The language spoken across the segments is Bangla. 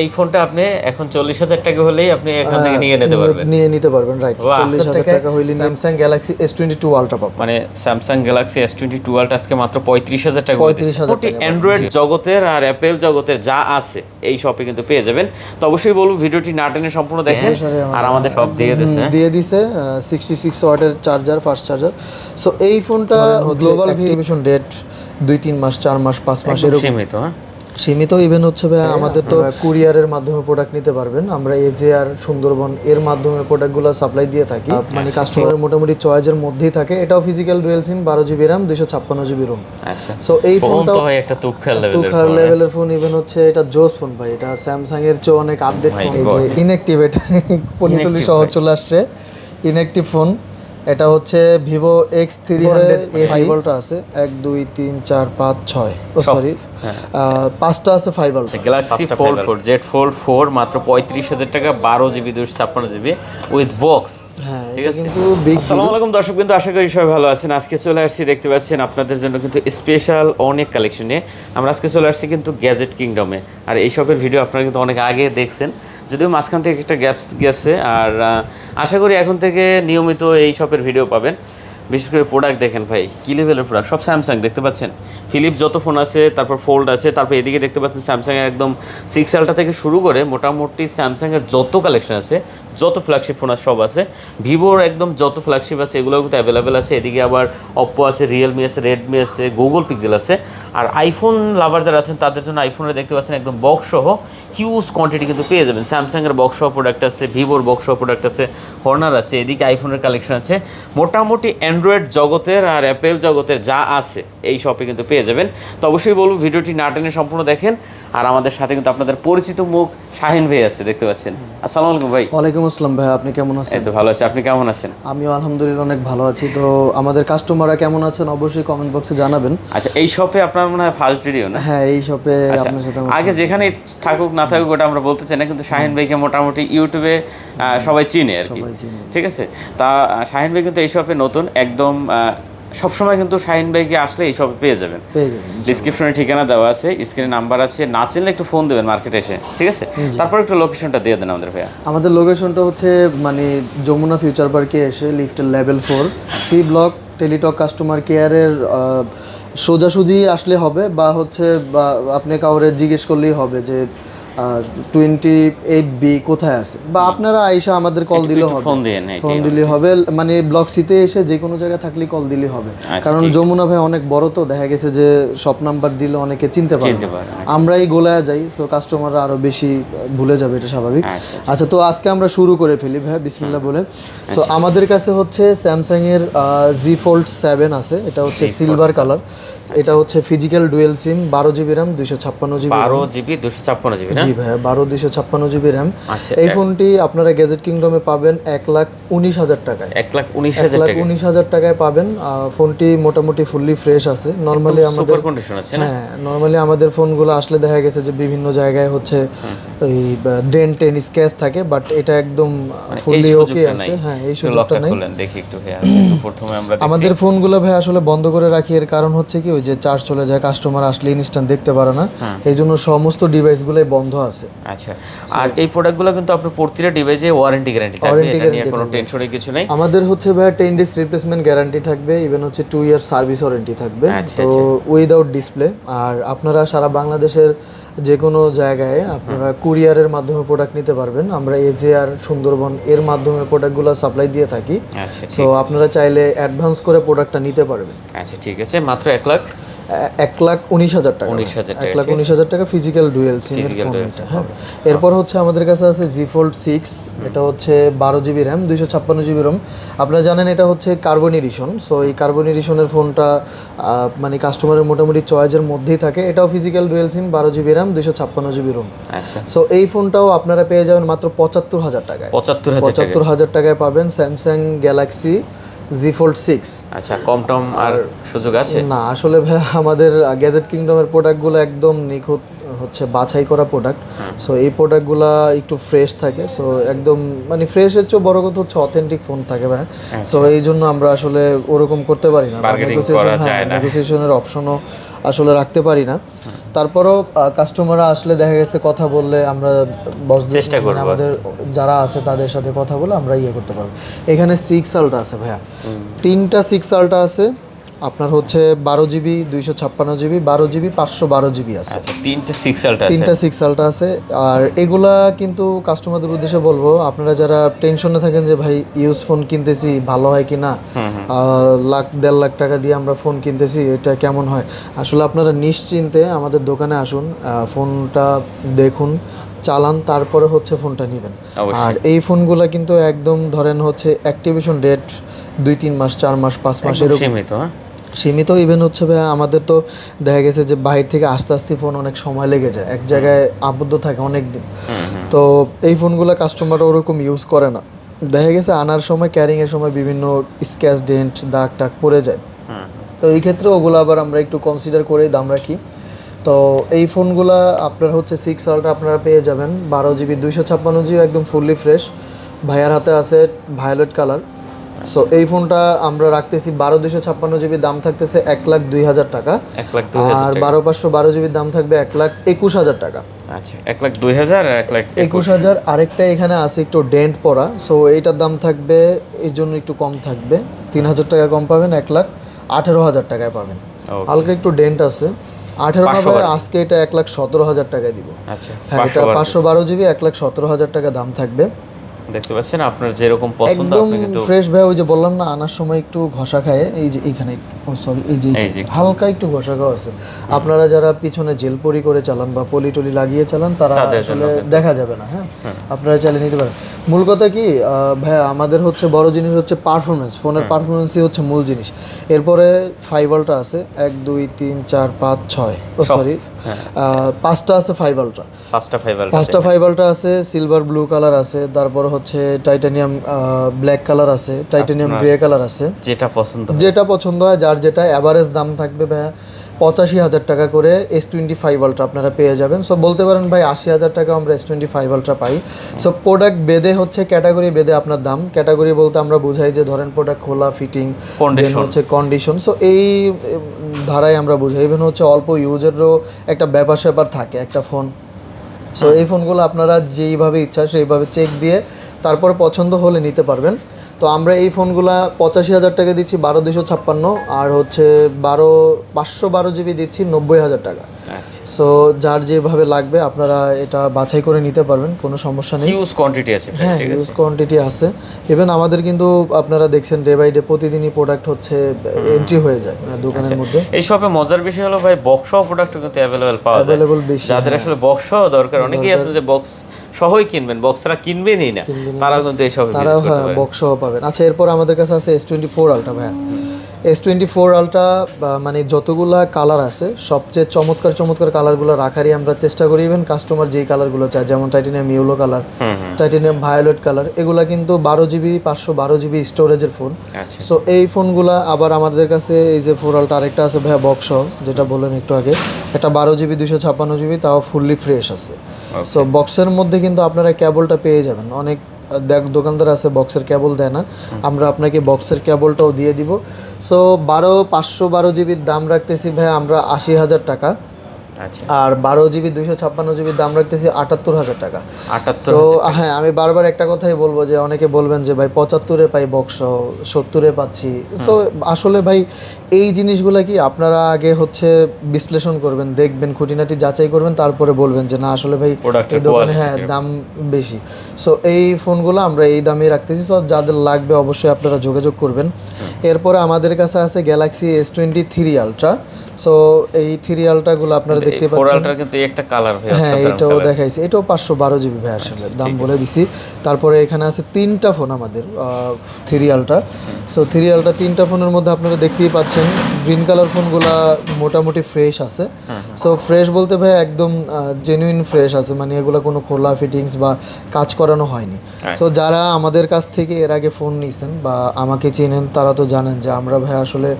এই ফোনটা আপনি এখন 40,000 টাকা হলেই আপনি এখান থেকে নিয়ে নিতে পারবেন রাইট। 40,000 টাকা হইলে স্যামসাং গ্যালাক্সি S22 আলট্রা পাবেন। মানে স্যামসাং গ্যালাক্সি S22 আলট্রা আজকে মাত্র 35,000 টাকা। 35,000 টাকা অ্যান্ড্রয়েড জগতের আর অ্যাপেল জগতের যা আছে এই শপে কিন্তু পেয়ে যাবেন। তো অবশ্যই বলবো ভিডিওটি না টেনে সম্পূর্ণ দেখেন। আর আমাদের সব দিয়ে দিছে 66 ওয়াটের চার্জার, ফাস্ট চার্জার। সো এই ফোনটা গ্লোবাল ভেরিফিকেশন ডেট 2-3 মাস, 4 মাস, 5 মাস এরকম সীমিত। ইভেন হচ্ছে ভাই আমাদের তো কুরিয়ারের মাধ্যমে প্রোডাক্ট নিতে পারবেন। আমরা এজেআর, সুন্দরবন এর মাধ্যমে প্রোডাক্টগুলো সাপ্লাই দিয়ে থাকি। মানে কাস্টমারের মোটামুটি চয়েসের মধ্যেই থাকে। এটাও physical dual SIM, 12 GB RAM, 256 GB ROM. আচ্ছা, সো এই ফোনটা ভাই একটা তুখার লেভেলের ফোন। ইভেন হচ্ছে এটা জোস ফোন ভাই। এটা স্যামসাং এর চেয়ে অনেক আপডেট ফোন। এই যে ইনঅ্যাক্টিভ, এটা পলিটলি সহ চলে আসছে ইনঅ্যাক্টিভ ফোন। এটা হচ্ছে ভিভো X300 A5 আছে 1 2 3 4 5 6 সরি 5টা আছে 5 ultra. Galaxy fold 4 Z fold 4 মাত্র 35,000 টাকা, 12 জিবি 256 জিবি উইথ বক্স। হ্যাঁ, এটা কিন্তু বিগ। আসসালামু আলাইকুম দর্শক, কিন্তু আশা করি সবাই ভালো আছেন। আজকে চলে আসছি, দেখতে পাচ্ছেন আপনাদের জন্য কিন্তু স্পেশাল অনেক কালেকশন নিয়ে। আমরা আজকে চলে আসছি কিন্তু গ্যাজেট কিংডমে। আর এই শপের ভিডিও আপনারা কিন্তু অনেক আগে দেখছেন, যদিও মাঝখান থেকে একটা গ্যাপস গেছে। আর আশা করি এখন থেকে নিয়মিত এই শপের ভিডিও পাবেন। বিশেষ করে প্রোডাক্ট দেখেন ভাই, কী লেভেলের প্রোডাক্ট। সব স্যামসাং দেখতে পাচ্ছেন, ফিলিপ যত ফোন আছে, তারপর ফোল্ড আছে, তারপর এদিকে দেখতে পাচ্ছেন স্যামসাংয়ের একদম 6 আলট্রা থেকে শুরু করে মোটামুটি স্যামসাংয়ের যত কালেকশন আছে, যত ফ্ল্যাগশিপ ফোন আছে সব আছে। ভিভোর একদম যত ফ্ল্যাগশিপ আছে এগুলোও কিন্তু অ্যাভেলেবেল আছে। এদিকে আবার অপ্পো আছে, রিয়েলমি আছে, রেডমি আছে, গুগল পিক্সেল আছে। আর আইফোন লাভার যারা আছেন তাদের জন্য আইফোনের দেখতে পাচ্ছেন একদম বক্স সহ হিউজ কোয়ান্টিটি কিন্তু পেয়ে যাবেন। স্যামসাংয়ের বক্স সহ প্রোডাক্ট আছে, ভিভোর বক্স সহ প্রোডাক্ট আছে, হর্নার আছে, এদিকে আইফোনের কালেকশন আছে। মোটামুটি অ্যান্ড্রয়েড জগতের আর অ্যাপেল জগতের যা আছে এই শপে কিন্তু পেয়ে যাবেন। তো অবশ্যই বলবো ভিডিওটি না টেনে সম্পূর্ণ দেখেন। আর আমাদের সাথে কিন্তু আপনাদের পরিচিত মুখ শাহিন ভাই আছে, দেখতে পাচ্ছেন। আসসালামু আলাইকুম ভাই। ওয়ালাইকুম আসসালাম ভাই, আপনি কেমন আছেন? এই তো ভালো আছি, আপনি কেমন আছেন? আমিও আলহামদুলিল্লাহ অনেক ভালো আছি। তো আমাদের কাস্টমাররা কেমন আছেন অবশ্যই কমেন্ট বক্সে জানাবেন। আচ্ছা, এই শপে আপনার মনে হয় ফার্স্ট ভিডিও না? হ্যাঁ, এই শপে আপনার সাথে আগে যেখানে থাকুক না থাকুক ওটা আমরা বলতে চাই না, কিন্তু শাহিন ভাইকে মোটামুটি ইউটিউবে সবাই চিনে আর কি। ঠিক আছে, তা শাহিন ভাই কিন্তু এই শপে নতুন একদম। সবসময় কিন্তু শাহিন ভাইকে আসলে এই সবে পেয়ে যাবেন। ডিসক্রিপশনে ঠিকানা দেওয়া আছে, স্ক্রিনে নাম্বার আছে, না চিনলে একটু ফোন দেবেন মার্কেটে এসে, ঠিক আছে? তারপর একটু লোকেশনটা দিয়ে দেন আমাদের ভাইয়া। আমাদের লোকেশনটা হচ্ছে মানে যমুনা ফিউচার পার্কে এসে লিফটের level 4 C block, Teletalk customer কেয়ারের সোজাসুজি আসলে হবে, বা হচ্ছে বা আপনি কাউরে জিজ্ঞেস করলেই হবে যে 28B কোথায় আছে, বা আপনারা আইসা আমাদের কল দিলে হবে, ফোন দিলে হবে। মানে ব্লক সিতে এসে যে কোনো জায়গায় থাকলে কল দিলে হবে। কারণ যমুনা ভাই অনেক বড়, তো দেখা গেছে যে সব নাম্বার দিলে অনেকে চিনতে পারে, আমরাই গোলায় যাই। সো কাস্টমাররা আরো বেশি ভুলে যাবে, এটা স্বাভাবিক। আচ্ছা, তো আজকে আমরা শুরু করে ফেলি ভাই, বিসমিল্লাহ বলে। সো আমাদের কাছে হচ্ছে স্যামসাং এর Z Fold 7 আছে। এটা হচ্ছে সিলভার কালার। এটা হচ্ছে ফিজিক্যাল ডুয়েল সিম, 12 GB RAM, 256 GB. 12 GB 256 GB না? জি ভাই, 12 256 জিবি র্যাম। এই ফোনটি আপনারা গ্যাজেট কিংডমে পাবেন 1,19,000 টাকায়। 1,19,000 টাকায় পাবেন। ফোনটি মোটামুটি ফুললি ফ্রেশ আছে। নরমালি আমাদের সুপার কন্ডিশন আছে না? হ্যাঁ, নরমালি আমাদের ফোনগুলো আসলে দেখা গেছে যে বিভিন্ন জায়গায় হচ্ছে ওই ডেন্ট এন্ড স্ক্র্যাচ থাকে, বাট এটা একদম ফুললি ওকে আছে। হ্যাঁ, এই সুযোগটা নাই। দেখি একটু ভাইয়া, প্রথমে আমরা আমাদের ফোনগুলো ভাই আসলে বন্ধ করে রাখি, এর কারণ হচ্ছে কি ওই যে চার্জ চলে যায়, কাস্টমার আসলে ইনস্ট্যান্ট দেখতে পারে না, এই জন্য সমস্ত ডিভাইসগুলোই বন্ধ আছে। আচ্ছা, আর এই প্রোডাক্টগুলো কিন্তু আপনার প্রতিটা ডিভাইসে ওয়ারেন্টি গ্যারান্টি থাকবে, এটা নিয়ে কোনো টেনশনের কিছু নাই। আমাদের হচ্ছে ভাই 10 ডেজ রিপ্লেসমেন্ট গ্যারান্টি থাকবে, ইভেন হচ্ছে 2 ইয়ার সার্ভিস ওয়ারেন্টি থাকবে, তো উইদাউট ডিসপ্লে। আর আপনারা সারা বাংলাদেশের যে কোনো জায়গায় আপনারা কুরিয়ারের মাধ্যমে প্রোডাক্ট নিতে পারবেন। আমরা এজেআর, সুন্দরবন এর মাধ্যমে প্রোডাক্টগুলো সাপ্লাই দিয়ে থাকি। তো আপনারা চাইলে অ্যাডভান্স করে প্রোডাক্টটা নিতে পারবেন। আচ্ছা, ঠিক আছে। মাত্র 1,19,000 টাকা। 1,19,000 টাকা ফিজিক্যাল ডুয়েল সিম এর ফোন এটা। হ্যাঁ, এরপর হচ্ছে আমাদের কাছে আছে Z Fold 6। এটা হচ্ছে 12 জিবি র্যাম, 256 জিবি রোম। আপনারা জানেন এটা হচ্ছে কার্বন এডিশন। সো এই কার্বন এডিশনের ফোনটা মানে কাস্টমারের মোটামুটি চয়েসের মধ্যেই থাকে। এটাও ফিজিক্যাল ডুয়েল সিম, 12 জিবি র্যাম, 256 জিবি রোম। আচ্ছা, সো এই ফোনটাও আপনারা পেয়ে যাবেন মাত্র 75,000 টাকায়। 75,000 টাকায় পাবেন স্যামসাং গ্যালাক্সি Z Fold 6। আচ্ছা, কম টম আর সুযোগ আছে না? আসলে ভাই আমাদের গ্যাজেট কিংডমের প্রোডাক্টগুলো একদম নিখুঁত হচ্ছে বাছাই করা প্রোডাক্ট। সো এই প্রোডাক্টগুলো একটু ফ্রেশ থাকে। সো একদম মানে ফ্রেশের চেয়ে বড় কথা হচ্ছে অথেন্টিক ফোন থাকে ভাই। সো এই জন্য আমরা আসলে ওরকম করতে পারি না, নেগোসিয়েশনের অপশনও আসলে রাখতে পারি না। তারপরও কাস্টমাররা আসলে দেখা গেছে কথা বললে আমরা চেষ্টা করবো। আমাদের যারা আছে তাদের সাথে কথা বলে আমরা ইয়ে করতে পারবো। এখানে 6 আলট্রা আছে ভাইয়া, 3টা 6 আলট্রা আছে আপনার হচ্ছে 12 GB 256 GB 12 GB 512 GB আছে। আচ্ছা, 3টে 6 আলট্রা আছে। 3টা 6 আলট্রা আছে। আর এগুলা কিন্তু কাস্টমারদের উদ্দেশ্যে বলবো, আপনারা যারা টেনশনে থাকেন যে ভাই ইউজ ফোন কিনতেছি ভালো হয় কি না, লাখ 1.5 লাখ টাকা দিয়ে আমরা ফোন কিনতেছি, এটা কেমন হয়, আসলে আপনারা নিশ্চিন্তে আমাদের দোকানে আসুন, ফোনটা দেখুন, চালান, তারপরে হচ্ছে ফোনটা নেবেন। আর এই ফোনগুলো কিন্তু একদম ধরেন হচ্ছে অ্যাক্টিভেশন ডেট 2-3 মাস 4 মাস 5 মাস এরকম সীমিত। ইভেন হচ্ছে ভাই আমাদের তো দেখা গেছে যে বাইরে থেকে আস্তে আস্তে ফোন অনেক সময় লেগে যায়, এক জায়গায় আবদ্ধ থাকে অনেক দিন। তো এই ফোনগুলো কাস্টমার ওরকম ইউজ করে না, দেখা গেছে আনার সময় ক্যারিংয়ের সময় বিভিন্ন স্ক্র্যাচ ডেন্ট দাগ টাগ পড়ে যায়। তো এই ক্ষেত্রে ওগুলো আবার আমরা একটু কনসিডার করেই দাম রাখি। তো এই ফোনগুলো আপনার হচ্ছে 6 আলট্রা আপনারা পেয়ে যাবেন 12 GB 256 GB একদম ফুললি ফ্রেশ। ভাইয়ার হাতে আছে ভায়োলেট কালার। সো এই ফোনটা আমরা রাখতেছি 12/256 GB, দাম থাকতেছে 1,02,000 টাকা। আর 12/512 GB দাম থাকবে 1,21,000 টাকা। আচ্ছা, 1,02,000 আর 1,21,000। আরেকটা এখানে আছে একটু ডেন্ট পড়া, সো এইটার দাম থাকবে এর জন্য একটু কম থাকবে, 3,000 টাকা কম পাবেন, 1,18,000 টাকায় পাবেন। হালকা একটু ডেন্ট আছে, 18 হবে, আজকে এটা 1,17,000 টাকায় দিব। আচ্ছা, হ্যাঁ, এটা 512 GB 1,17,000 টাকা দাম থাকবে। দেখতে পাচ্ছেন আপনার যেরকম পছন্দ আপনি কিন্তু ফ্রেশ ভাই, ওই যে বললাম না আনার সময় একটু ঘষা খায়, এই যে এইখানে সরি এই যে হালকা একটু ঘষা খাওয়া আছে। আপনারা যারা পিছনে জেল পরি করে চালান বা পলি টলি লাগিয়ে চালান তারা আসলে দেখা যাবে না। হ্যাঁ, আপনারা চালিয়ে নিতে পারেন। মূল কথা কি ভাই, আমাদের হচ্ছে বড় জিনিস হচ্ছে পারফরমেন্স, ফোনের পারফরমেন্সই হচ্ছে মূল জিনিস। এরপরে 5 আলট্রা আছে, 1 2 3 4 5 6 সরি 5টা আছে 5 আলট্রা, 5টা 5 আলট্রা আছে, সিলভার ব্লু কালার আছে, তারপর হচ্ছে টাইটানিয়াম ব্ল্যাক কালার আছে, টাইটানিয়াম গ্রে কালার আছে, যেটা পছন্দ হয় যার যেটা। অ্যাভারেজ দাম থাকবে ভাইয়া 85,000 টাকা করে S25 আলট্রা আপনারা পেয়ে যাবেন। সো বলতে পারেন ভাই 80,000 টাকা আমরা S25 আলট্রা পাই। সো প্রোডাক্ট বেদে হচ্ছে ক্যাটাগরি বেদে আপনার দাম। ক্যাটাগরি বলতে আমরা বুঝাই যে ধরেন প্রোডাক্ট খোলা, ফিটিং, দেন হচ্ছে কন্ডিশন, সো এই ধারায় আমরা বুঝাই। ইভেন হচ্ছে অল্প ইউজেরও একটা ব্যাপার স্যাপার থাকে একটা ফোন। সো এই ফোনগুলো আপনারা যেইভাবে ইচ্ছা সেইভাবে চেক দিয়ে তারপরে পছন্দ হলে নিতে পারবেন। তো আমরা এই ফোনগুলা 85,000 টাকা দিচ্ছি 12/256, আর হচ্ছে 512 GB দিচ্ছি 90,000 টাকা। সো যার যেভাবে লাগবে আপনারা এটা বাছাই করে নিতে পারবেন, কোনো সমস্যা নেই। ইউজ কোয়ান্টিটি আছে, হ্যাঁ ইউজ কোয়ান্টিটি আছে। ইভেন আমাদের কিন্তু আপনারা দেখছেন ডে বাই ডে প্রতিদিনই প্রোডাক্ট হচ্ছে এন্ট্রি হয়ে যায় দোকানের মধ্যে। এই শপে মজার বিষয় হলো ভাই বক্স সহ প্রোডাক্ট কিন্তু অ্যাভেলেবল পাওয়া যায়, বেশি। যাদের আসলে বক্স সহ দরকার, অনেকেই আছে যে বক্স সহই কিনবেন, বক্স ছাড়া কিনবেনই না, তারাও কিন্তু এই শপে তারাও হ্যাঁ বক্স সহ পাবেন। আচ্ছা, এরপর আমাদের কাছে আছে S24 আলট্রা ভাইয়া। S24 আলট্রা মানে যতগুলা কালার আছে সবচেয়ে চমৎকার কালারগুলো রাখারই আমরা চেষ্টা করি। ইভেন কাস্টমার যেই কালারগুলো চায়, যেমন titanium yellow colour, titanium violet colour, এগুলা কিন্তু 12 GB 512 GB স্টোরেজের ফোন। সো এই ফোনগুলা আবার আমাদের কাছে এই যে 4 আলট্রা আরেকটা আছে ভাইয়া বক্স, যেটা বললেন একটু আগে, এটা 12 GB 256 GB, তাও ফুললি ফ্রেশ আছে। সো বক্সের মধ্যে কিন্তু আপনারা কেবলটা পেয়ে যাবেন। অনেক দোকানদার আছে বক্সের কেবল দেয় না, আমরা আপনাকে বক্সের কেবলটাও দিয়ে দিব। সো 512 GBর দাম রাখতেছি ভাই আমরা 80,000 টাকা। আর 12 GB 256 GB দাম রাখতেছি 78,000 টাকা। তো হ্যাঁ, আমি বারবার একটা কথাই বলবো যে অনেকে বলবেন যে ভাই 75-এ পাই বক্স, 70-এ পাচ্ছি। সো আসলে ভাই এই জিনিসগুলো কি আপনারা আগে হচ্ছে বিশ্লেষণ করবেন, দেখবেন, খুঁটিনাটি যাচাই করবেন, তারপরে বলবেন যে না আসলে ভাই এই দোকানে হ্যাঁ দাম বেশি। সো এই ফোনগুলো আমরা এই দামে রাখতেছি। সো যাদের লাগবে অবশ্যই আপনারা যোগাযোগ করবেন। এরপরে আমাদের কাছে আছে গ্যালাক্সি S23 আলট্রা। সো এই 3 আলট্রাগুলো আপনারা দেখতে পাচ্ছেন, কিন্তু একটা কালার হ্যাঁ এটাও দেখাইছি, এটাও 512 GB ভাই, আসলে দাম বলে দিছি। তারপরে এখানে আছে 3টা ফোন আমাদের 3 আলট্রা। সো 3 আলট্রা 3টা ফোনের মধ্যে আপনারা দেখতেই পাচ্ছেন গ্রিন কালার ফোনগুলা মোটামুটি ফ্রেশ আছে। সো ফ্রেশ বলতে ভাই একদম জেনুইন ফ্রেশ আছে, মানে এগুলো কোনো খোলা ফিটিংস বা কাজ করানো হয়নি। সো যারা আমাদের কাছ থেকে এর আগে ফোন নিয়েছেন বা আমাকে চেনেন তারা তো জানেন যে আমরা ভাই আসলে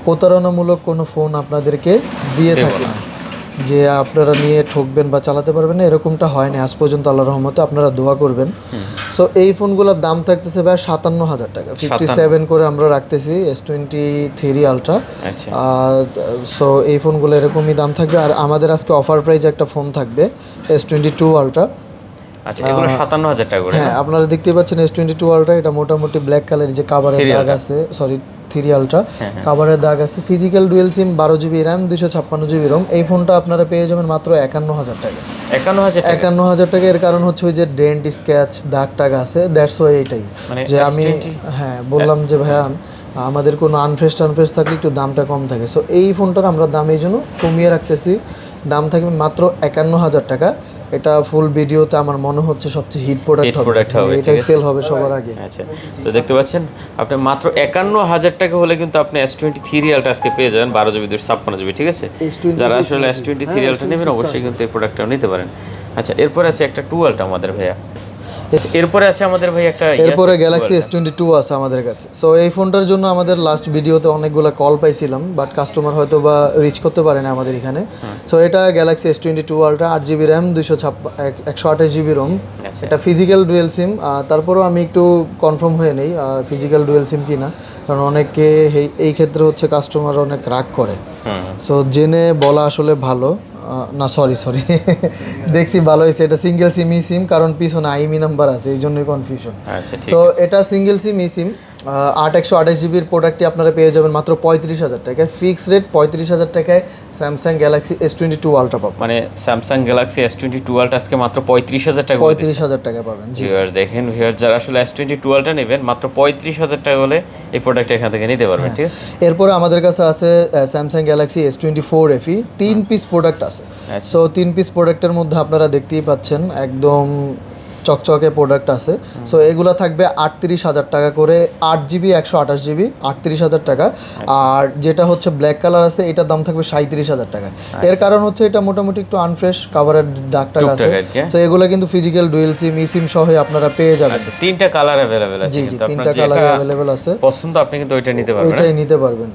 প্রতারণামূলক কোনো ফোন আপনাদেরকে দিয়ে থাকি না। যে আপনারা নিয়ে ঠকবেন বা চালাতে পারবেন না, এরকমটা হয়নি আজ পর্যন্ত, আল্লাহর রহমতে। আপনারা দোয়া করবেন। সো এই ফোনগুলোর দাম থাকতেছে ভাই 57,000 টাকা, 57 করে আমরা রাখতেছি S23 আলট্রা। সো এই ফোনগুলো এরকমই দাম থাকবে। আর আমাদের আজকে অফার প্রাইস একটা ফোন থাকবে S22 আলট্রা। আচ্ছা, এগুলো 57,000 টাকা করে। হ্যাঁ, আপনারা দেখতেই পাচ্ছেন S22 আলট্রা, এটা মোটামুটি ব্ল্যাক কালারের যে কাভারের দাগ আছে, সরি 3 আলট্রা কাভারের দাগ আছে, ফিজিক্যাল ডুয়েল সিম, 12GB র্যাম, 256GB রোম। এই ফোনটা আপনারা পেয়ে যাবেন মাত্র 51,000 টাকা। 51,000 টাকা। এর কারণ হচ্ছে ওই যে ডেন্ট, স্ক্র্যাচ, দাগ টাগ আছে, দ্যাটস ওয়াই। এটাই যে আমি বললাম যে ভাইয়া আমাদের কোনো আনফ্রেশ থাকলে একটু দামটা কম থাকে। সো এই ফোনটার আমরা দাম এই জন্য কমিয়ে রাখতেছি, দাম থাকবে মাত্র 51,000 টাকা। এটা ফুল ভিডিওতে আমার মনে হচ্ছে সবচেয়ে হিট প্রোডাক্ট হবে, এটাই সেল হবে সবার আগে। আচ্ছা, তো দেখতে পাচ্ছেন আপনি মাত্র 51,000 টাকা হলে কিন্তু আপনি S23 আলট্রা আজকে পেয়ে যাবেন 12GB 256GB, ঠিক আছে? যারা আসলে S23 আলট্রা নেবেন অবশ্যই কিন্তু এই প্রোডাক্টটাও নিতে পারেন। আচ্ছা, এরপর আছে একটা 2 আলট্রা আমাদের ভাইয়া। এরপরে আছে আমাদের ভাই একটা, এরপরে গ্যালাক্সি S22 আছে আমাদের কাছে। সো এই ফোনটার জন্য আমাদের লাস্ট ভিডিওতে অনেকগুলো কল পাইছিলাম, বাট কাস্টমার হয়তো বা রিচ করতে পারে না আমাদের এখানে। সো এটা Galaxy S22 ultra, 8GB RAM, 128GB ROM. এটা ফিজিক্যাল ডুয়েল সিম। তারপরেও আমি একটু কনফার্ম হয়ে নেই ফিজিক্যাল ডুয়েল সিম কিনা, কারণ অনেকে এই ক্ষেত্রে হচ্ছে কাস্টমার অনেক রাগ করে। সো জেনে বলা আসলে ভালো না, সরি দেখছি ভালো হয়েছে। এটা সিঙ্গেল সিম ই সিম, কারণ পিছনে আইমি নাম্বার আছে, এই জন্যই কনফিউশন। সো এটা সিঙ্গেল সিম ই সিম, 128GBর প্রোডাক্টটি আপনারা পেয়ে যাবেন মাত্র 35,000 টাকায়। ফিক্স রেট 35,000 টাকায় স্যামসাং গ্যালাক্সি S22 আলট্রা পাবেন। মানে স্যামসাং গ্যালাক্সি S22 আলট্রা আজকে মাত্র 35,000 টাকা, 35,000 টাকা পাবেন। ভিউয়ার দেখেন, ভিউয়ার যারা আসলে S22 আলট্রা নেবেন মাত্র 35,000 টাকা হলে এই প্রোডাক্ট এখান থেকে নিতে পারবেন, ঠিক আছে? এরপরে আমাদের কাছে আছে Samsung Galaxy S24 FE, 3 piece product আছে। সো 3 পিস প্রোডাক্টের মধ্যে আপনারা দেখতেই পাচ্ছেন একদম চকচকে প্রোডাক্ট আছে। সো এগুলো থাকবে 38,000 টাকা করে, 8GB 128GB 38,000 টাকা। আর যেটা হচ্ছে ব্ল্যাক কালার আছে, এটার দাম থাকবে 37,000 টাকা। এর কারণ হচ্ছে এটা মোটামুটি একটু আনফ্রেশ, কাভারের দাগ টাগ আছে। তো এগুলো কিন্তু ফিজিক্যাল ডুয়েল সিম, ই সিম সহ আপনারা পেয়ে যাবেন। আচ্ছা, 3টা কালার अवेलेबल আছে। জি, 3টা কালার अवेलेबल আছে। পছন্দ আপনি কিন্তু ওইটা নিতে পারবেন, ওইটাই নিতে পারবেন।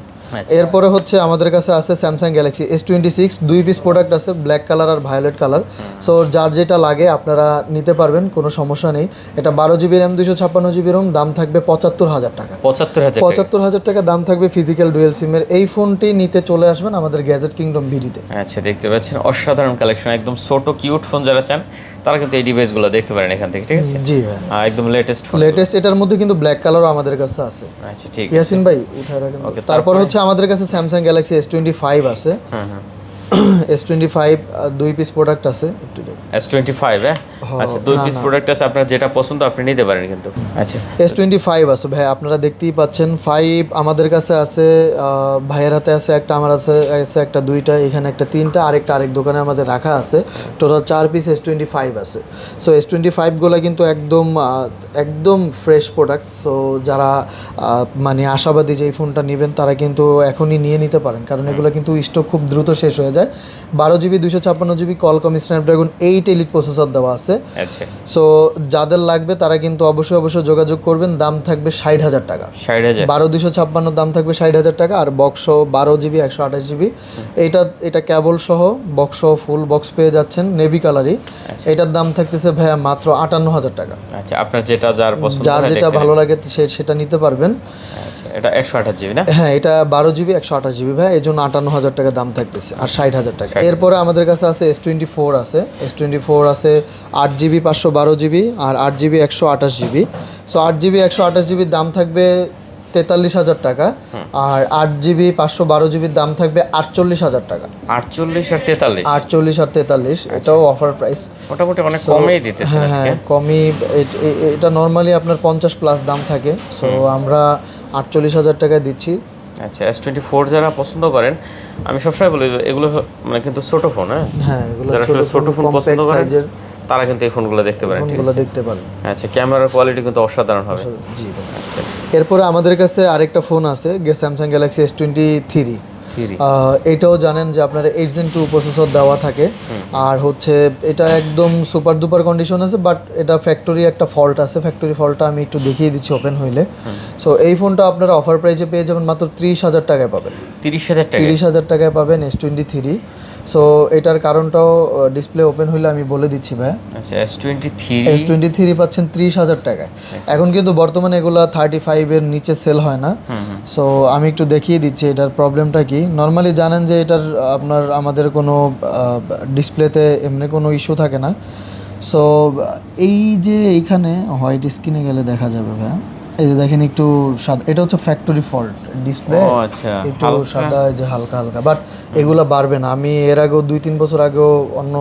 এরপরে হচ্ছে আমাদের কাছে আছে Samsung Galaxy S26, 2 piece product আছে, ব্ল্যাক কালার আর ভায়োলেট কালার। সো যার যেটা লাগে আপনারা নিতে পারবেন, কোনো সমস্যা নেই। এটা 12GB র্যাম, 256GB রোম, দাম থাকবে 75,000 টাকা। 75,000 টাকা দাম থাকবে ফিজিক্যাল ডুয়েল সিমের। এই ফোনটি নিতে চলে আসবেন আমাদের গ্যাজেট কিংডম ভিডিতে। আচ্ছা, দেখতে পাচ্ছেন অসাধারণ কালেকশন, একদম ছোট কিউট ফোন যারা চান তারা কিন্তু এই ডিভাইসগুলো দেখতে পারেন এখান থেকে, ঠিক আছে? জি ভাই, একদম লেটেস্ট। এটার মধ্যে কিন্তু ব্ল্যাক কালারও আমাদের কাছে আছে। আচ্ছা, ঠিক আছে ইয়াসিন ভাই উঠায় রাখেন। তারপর হচ্ছে আমাদের কাছে স্যামসাং গ্যালাক্সি S25 আছে। S25 2 পিস প্রোডাক্ট আছে। একটু S25 আচ্ছা, 2 পিস প্রোডাক্ট আছে, আপনার যেটা পছন্দ আপনি নিতে পারেন কিন্তু। আচ্ছা, S25 আছে ভাই, আপনারা দেখতেই পাচ্ছেন। 5 আমাদের কাছে আছে, ভাইয়ের হাতে আছে একটা, আমার আছে একটা, 2টা, এখানে একটা, 3টা, আরেকটা আরেক দোকানে আমাদের রাখা আছে। টোটাল 4 পিস S25 আছে। সো S25 গুলো কিন্তু একদম ফ্রেশ প্রোডাক্ট। সো যারা মানে আশাবাদী যে এই ফোনটা নেবেন তারা কিন্তু এখনই নিয়ে নিতে পারেন, কারণ এগুলো কিন্তু স্টক খুব দ্রুত শেষ হয়ে যায়। 12GB 256GB Qualcomm Snapdragon 8 elite processor দেওয়া আছে। আচ্ছা, সো যাদের লাগবে তারা কিন্তু অবশ্যই যোগাযোগ করবেন। দাম থাকবে 60,000 টাকা। 60,000 12,256 দাম থাকবে 60,000 টাকা। আর বক্স 12GB 128GB, এটা কেবল সহ বক্স ফুল বক্স পেয়ে যাচ্ছেন, নেভি কালারই। এটার দাম থাকতেছে ভাইয়া মাত্র 58,000 টাকা। আচ্ছা, আপনার যার পছন্দ, যার যেটা ভালো লাগে সেটা নিতে পারবেন। আচ্ছা, এটা 128GB না? হ্যাঁ, এটা 12GB 128GB ভাই, এই জন্য 58,000 টাকা দাম থাকতেছে, আর 60,000 টাকা। এরপরে আমাদের কাছে আছে S24 আছে। S24 আছে 8GB 512GB আর 8GB 128GB। সো 8GB 128GBর দাম থাকবে 43,000 টাকা। আর 8GB 512GBর দাম থাকবে 48,000 টাকা। 48 আর 43? 48 আর 43, এটাও অফার প্রাইস। মোটামুটি অনেক কমেই দিতেছে আজকে। হ্যাঁ, কমই। এটা নর্মালি আপনার 50 প্লাস দাম থাকে। সো আমরা 48,000 টাকায় দিচ্ছি। আচ্ছা, S24 যারা পছন্দ করেন, আমি সবসময় বলি এগুলো মানে কিন্তু ছোট ফোন। হ্যাঁ, এগুলো ছোট ফোন পছন্দ করেন তারা কিন্তু এই ফোনগুলো দেখতে পারেন, ঠিক আছে? দেখতে পারেন। আচ্ছা, ক্যামেরার কোয়ালিটি কিন্তু অসাধারণ হবে। জি ভাই। আচ্ছা, এরপরে আমাদের কাছে আরেকটা ফোন আছে, স্যামসাং গ্যালাক্সি S23। এটাও জানেন যে আপনার 8 Gen 2 প্রসেসর দেওয়া থাকে। আর হচ্ছে এটা একদম সুপার ডুপার কন্ডিশন আছে, বাট এটা ফ্যাক্টরি একটা ফল্ট আছে। ফ্যাক্টরি ফল্টটা আমি একটু দেখিয়ে দিচ্ছি ওপেন হইলে। সো এই ফোনটা আপনারা অফার প্রাইসে পেয়ে যাবেন মাত্র 30,000 টাকায় পাবেন। 30,000 টাকা। 30,000 টাকায় পাবেন S23। সো এটার কারণটাও ডিসপ্লে ওপেন হইলে আমি বলে দিচ্ছি ভাই। আচ্ছা S23 পাচ্ছেন 30,000 টাকায়। এখন কিন্তু বর্তমানে এগুলো 35 এর নিচে সেল হয় না। সো আমি একটু দেখিয়ে দিচ্ছি এটার প্রবলেমটা কি। নর্মালি জানেন যে এটার আপনার আমাদের কোনো ডিসপ্লেতে এমনি কোনো ইস্যু থাকে না। সো এই যে এইখানে হোয়াইট স্ক্রিনে গেলে দেখা যাবে ভাই, এই যে দেখেন একটু সাদা, এটা হচ্ছে ফ্যাক্টরি ফল্ট ডিসপ্লে, আচ্ছা একটু সাদা, এই যে হালকা হালকা, বাট এগুলা বাড়বে না। আমি এর আগেও 2-3 বছর আগেও অন্য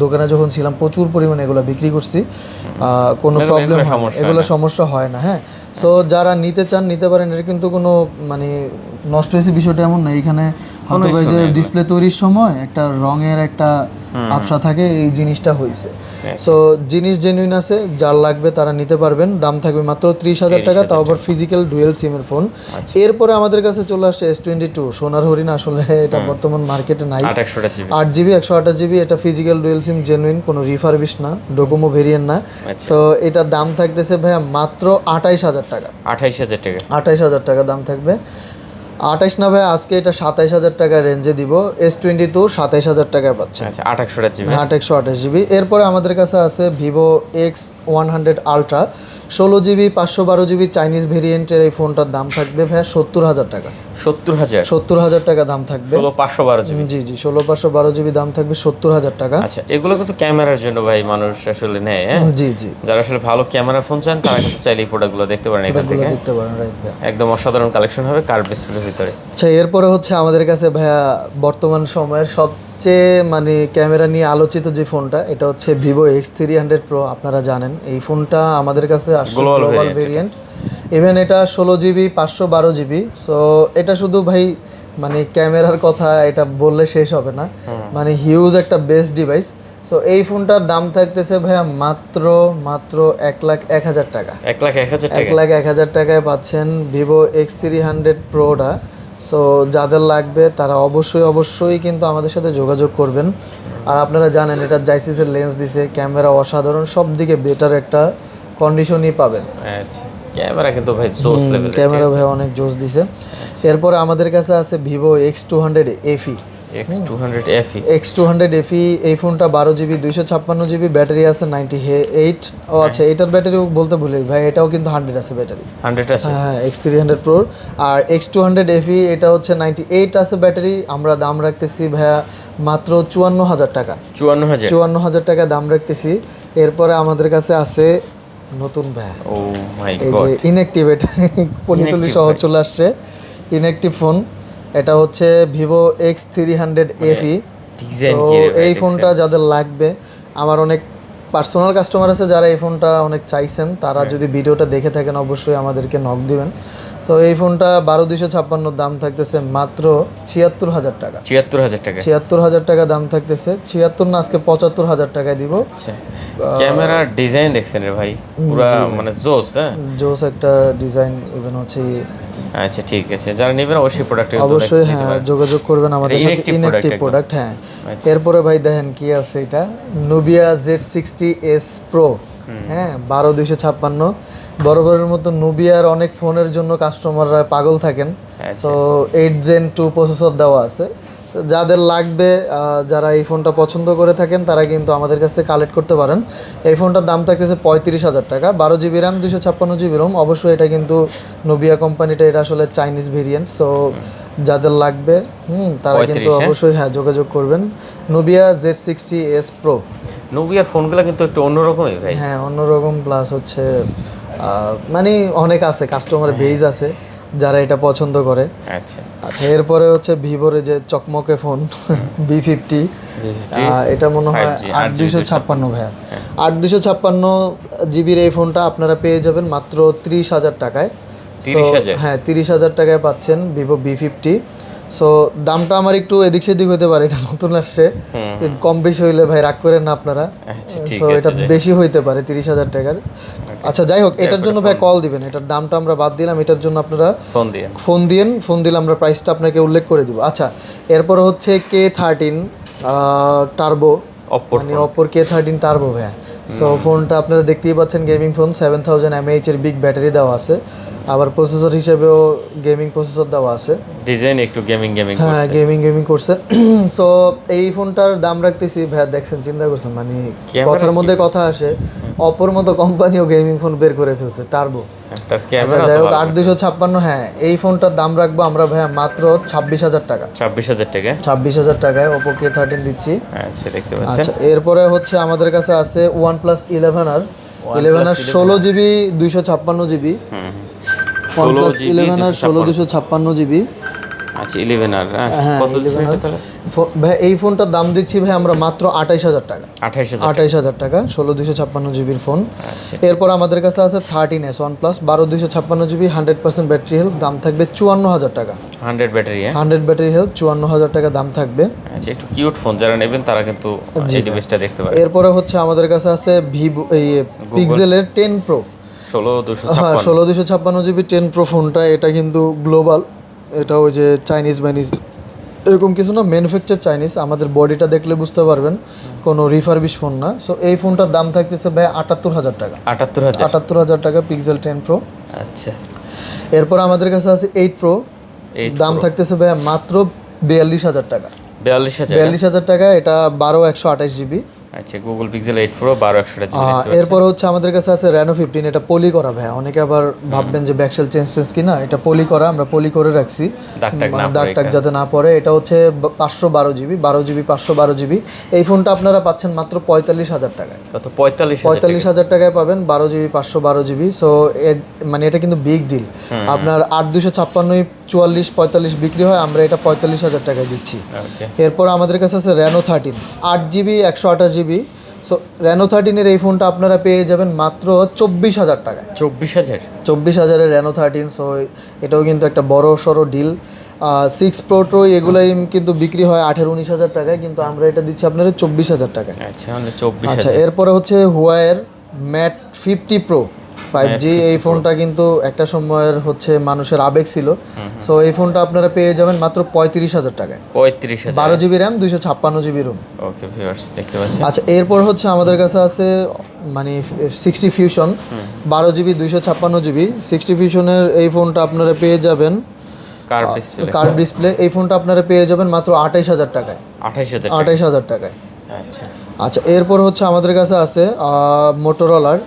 দোকানে যখন ছিলাম প্রচুর পরিমাণে এগুলো বিক্রি করছি, কোনো প্রবলেম হয় না, এগুলো সমস্যা হয় না। হ্যাঁ, সো যারা নিতে চান নিতে পারেন, এটা কিন্তু কোনো মানে নষ্ট হয়েছে বিষয়টা এমন না। এখানে হয়তো এই যে ডিসপ্লে তৈরির সময় একটা রঙের একটা আবসা থাকে, এই জিনিসটা হয়েছে। সো জিনিস জেনুইন আছে, যার লাগবে তারা নিতে পারবেন। দাম থাকবে মাত্র 30,000 টাকা, তাও আবার ফিজিক্যাল ডুয়েল সিমের ফোন। এরপরে আমাদের কাছে চলে আসছে S22 সোনার হরিণ। আসলে এটা বর্তমান মার্কেটে নাই। 8GB 128GB, এটা ফিজিক্যাল ডুয়েল সিম, জেনুইন, কোনো রিফারবিশ না, ডোকোমো ভেরিয়েন্ট না। সো এটার দাম থাকতেছে ভাইয়া মাত্র 28,000 টাকা। 28,000 টাকা দাম থাকবে। 28 না ভাই, আজকে এটা 27,000 টাকার রেঞ্জে দিব। S22 27,000 টাকায় পাচ্ছে। আচ্ছা 128GB। এরপরে আমাদের কাছে আছে Vivo X100 Ultra 16GB 512GB Chinese ভেরিয়েন্টের। এই ফোনটার দাম থাকবে ভাই 70,000 টাকা। 70,000 টাকা দাম থাকবে। 16/512GB। জি 16/512GB দাম থাকবে 70,000 টাকা। আচ্ছা, এগুলো কিন্তু ক্যামেরার জন্য ভাই মানুষ আসলে নেয়। জি যারা আসলে ভালো ক্যামেরা ফোন চান তারা কিন্তু চাইলে এই প্রোডাক্টগুলো দেখতে পারেন এখান থেকে। দেখতে পারেন, রাইট ভাই। একদম অসাধারণ কালেকশন হবে কার্ভ ডিসপ্লের ভিতরে। আচ্ছা, এরপরে হচ্ছে আমাদের কাছে ভাইয়া বর্তমান সময়ের সবচেয়ে মানে ক্যামেরা নিয়ে আলোচিত যে ফোনটা, এটা হচ্ছে Vivo X300 Pro। আপনারা জানেন এই ফোনটা আমাদের কাছে আসছে গ্লোবাল ভেরিয়েন্ট। ইভেন এটা 16GB 512GB। সো এটা শুধু ভাই মানে ক্যামেরার কথা এটা বললে শেষ হবে না, মানে হিউজ একটা বেস্ট ডিভাইস। সো এই ফোনটার দাম থাকতেছে ভাইয়া মাত্র 1,01,000 টাকা। 1,01,000 টাকায় পাচ্ছেন Vivo X300 Proটা। সো যাদের লাগবে তারা অবশ্যই কিন্তু আমাদের সাথে যোগাযোগ করবেন। আর আপনারা জানেন এটা জাইসিসের লেন্স দিছে, ক্যামেরা অসাধারণ, সব দিকে বেটার একটা কন্ডিশনই পাবেন। আচ্ছা, ক্যামেরা কিন্তু ভাই জোস লেভেলের, ক্যামেরা ভাই অনেক জোস দিছে। এরপরে আমাদের কাছে আছে Vivo X200 FE। X200 FE এই ফোনটা 12GB 256GB, ব্যাটারি আছে 98। আচ্ছা, এটার ব্যাটারিও বলতে ভুলে ভাই, এটাও কিন্তু 100 আছে ব্যাটারি। 100 আছে হ্যাঁ, X300 Pro। আর X200 FE এটা হচ্ছে 98 আছে ব্যাটারি। আমরা দাম রাখতেছি ভাইয়া মাত্র 54,000 টাকা। 54,000 টাকা দাম রাখতেছি। এরপরে আমাদের কাছে আছে নতুন ভাইয়া, ও মাই এই গড, যে ইনঅ্যাক্টিভেট পলিটলি সহ চলে আসছে ইনঅ্যাক্টিভ ফোন। এটা হচ্ছে Vivo X300 FE। তো এই ফোনটা যাদের লাগবে, আমার অনেক পার্সোনাল কাস্টমার আছে যারা এই ফোনটা অনেক চাইছেন, তারা যদি ভিডিওটা দেখে থাকেন অবশ্যই আমাদেরকে নক দিবেন। তো এই ফোনটা 12,256 দাম থাকতেছে মাত্র 76,000 টাকা। 76,000 টাকা দাম থাকতেছে। 76 না, আজকে 75,000 টাকায় দিব। ক্যামেরার ডিজাইন দেখছেন রে ভাই, পুরা মানে জোস। হ্যাঁ, জোস একটা ডিজাইন। ইভেন হচ্ছে আচ্ছা ঠিক আছে, যারা নেবেন অবশ্যই প্রোডাক্ট অবশ্যই হ্যাঁ যোগাযোগ করবেন আমাদের সাথে। Inactive product. হ্যাঁ, এরপরে ভাই দেখেন কি আছে, এটা Nubia Z60S Pro। হ্যাঁ, 12,256। বরাবরের মতো নুবিয়ার অনেক ফোনের জন্য কাস্টমাররা পাগল থাকেন। সো 8 Gen 2 প্রসেসর দেওয়া আছে। যাদের লাগবে, যারা এই ফোনটা পছন্দ করে থাকেন তারা কিন্তু আমাদের কাছ থেকে কালেক্ট করতে পারেন। এই ফোনটার দাম থাকতেছে 35,000 টাকা। 12GB RAM 256GB ROM। অবশ্যই এটা কিন্তু নুবিয়া কোম্পানিটা, এটা আসলে চাইনিজ ভেরিয়েন্ট। সো যাদের লাগবে তারা কিন্তু অবশ্যই হ্যাঁ যোগাযোগ করবেন। Nubia Z60S Pro। নুবিয়ার ফোনগুলো কিন্তু একটু অন্যরকমই ভাই। হ্যাঁ, অন্যরকম, প্লাস হচ্ছে মানে অনেক আছে, কাস্টমার বেজ আছে যারা এটা পছন্দ করে। আচ্ছা, এরপরে হচ্ছে ভিভোর যে চকমকে ফোন V50। এটা মনে হয় 8,256 ভাইয়া। 8,256GB এই ফোনটা আপনারা পেয়ে যাবেন মাত্র 30,000 টাকায়। হ্যাঁ, 30,000 টাকায় পাচ্ছেন Vivo V50। সো দামটা আমার একটু এদিক সেদিক হতে পারে, এটা নতুন আসছে, কম বেশি হইলে ভাই রাগ করেন না আপনারা। সো এটা বেশি হইতে পারে 30,000 টাকার। আচ্ছা, যাই হোক, এটার জন্য ভাই কল দিবেন, এটার দামটা আমরা বাদ দিলাম, এটার জন্য আপনারা ফোন দিলে আমরা প্রাইসটা আপনাকে উল্লেখ করে দিব। আচ্ছা, এরপর হচ্ছে K13 টার্বো, মানে Oppo K13 টার্বো ভাইয়া। সো ফোনটা আপনারা দেখতেই পাচ্ছেন গেমিং ফোন 7000 mAh এর বিগ ব্যাটারি দেওয়া আছে, আবার প্রসেসর হিসেবেও গেমিং প্রসেসর দেওয়া আছে। ডিজাইন একটু গেমিং হ্যাঁ গেমিং করছে। সো এই ফোনটার দাম রাখতেছি ভাইয়া, দেখছেন চিন্তা করছেন মানে কথার মধ্যে কথা আসে, অপর মতো কোম্পানিও গেমিং ফোন বের করে ফেলছে টার্বো। আচ্ছা যাই হোক 8256, হ্যাঁ এই ফোনটার দাম রাখবো আমরা ভাইয়া মাত্র 26000 টাকা। 26000 টাকা, 26000 টাকায় Oppo K13 দিচ্ছি। আচ্ছা দেখতে পাচ্ছেন। আচ্ছা এরপরে হচ্ছে আমাদের কাছে আছে OnePlus 11R 16GB 256GB। OnePlus 11R 16 256GB। আচ্ছা 11R, হ্যাঁ কত দিচ্ছেন এটা তাহলে? ভাই এই ফোনটার দাম দিচ্ছি ভাই আমরা মাত্র 28000 টাকা। 28000 টাকা 16 256GBর ফোন। আচ্ছা এরপর আমাদের কাছে আছে 13S OnePlus 12 256GB 100% battery health, দাম থাকবে 54000 টাকা। 100 ব্যাটারি, 100 ব্যাটারি হেলথ 54000 টাকা দাম থাকবে। আচ্ছা একটু কিউট ফোন যারা নেবেন তারা কিন্তু এই ডিভাইসটা দেখতে পারেন। এরপরে হচ্ছে আমাদের কাছে আছে ভিভো এই পিক্সেলের 10 Pro 16256 256GB 10 Pro ফোনটা, এটা কিন্তু গ্লোবাল, এটা ওই যে চাইনিজ এরকম কিছু না, ম্যানুফ্যাকচার চাইনিজ। আমাদের বডিটা দেখলে বুঝতে পারবেন কোনো রিফারবিশ ফোন না। সো এই ফোনটার দাম থাকতেছে ভাই 78000 টাকা। 78000 টাকা পিক্সেল 10 Pro। আচ্ছা এরপর আমাদের কাছে আছে 8 Pro, দাম থাকতেছে ভাই মাত্র 42000 টাকা। 42000 টাকা, এটা 12128GB। আচ্ছা গুগল পিক্সেল 8 Pro 12128GB। এরপর হচ্ছে আমাদের কাছে আছে Reno 15, এটা পলি করা ভাই, অনেকে আবার ভাববেন যে ব্যাকসেল চেঞ্জ কিনা, এটা পলি করা, আমরা পলি করে রাখছি দাগ টাগ যাতে না পড়ে। এটা হচ্ছে 512GB 512GB। এই ফোনটা আপনারা পাচ্ছেন মাত্র 45000 টাকায়। কত? 45000 টাকায় পাবেন 12GB 512GB। সো মানে এটা কিন্তু বিগ ডিল। আপনার 8256 44 45 বিক্রি হয়, আমরা এটা 45000 টাকায় দিচ্ছি। এরপর আমাদের কাছে আছে Reno 13 8GB 128GB। So Reno 13 এই ফোনটা আপনারা পেয়ে যাবেন মাত্র 24000 টাকায়। 24000 Reno 13। সো এটাও কিন্তু একটা বড় সড়ো ডিল। 6 Pro Pro এগুলাই কিন্তু বিক্রি হয় 18-19000 টাকায়, কিন্তু আমরা এটা দিচ্ছি আপনাদের 24000 টাকায়। আচ্ছা এরপরে হচ্ছে Huawei Mate 50 Pro 5G। এই ফোনটা কিন্তু একটা সময়ের হচ্ছে মানুষের আবেগ ছিল। সো এই ফোনটা আপনারা পেয়ে যাবেন মাত্র 35000 টাকায়। 12GB RAM 256GB Rome. Okay viewers দেখতে পাচ্ছেন। আচ্ছা এরপর হচ্ছে আমাদের কাছে আছে মানে 60 Fusion 12GB 256GB 60 Fusionএর এই ফোনটা আপনারা পেয়ে যাবেন কার্ভ ডিসপ্লে। এই ফোনটা আপনারা পেয়ে যাবেন মাত্র 28000 টাকায়। 28000 টাকায়। আচ্ছা এরপর হচ্ছে আমাদের কাছে আছে মোটোরোলার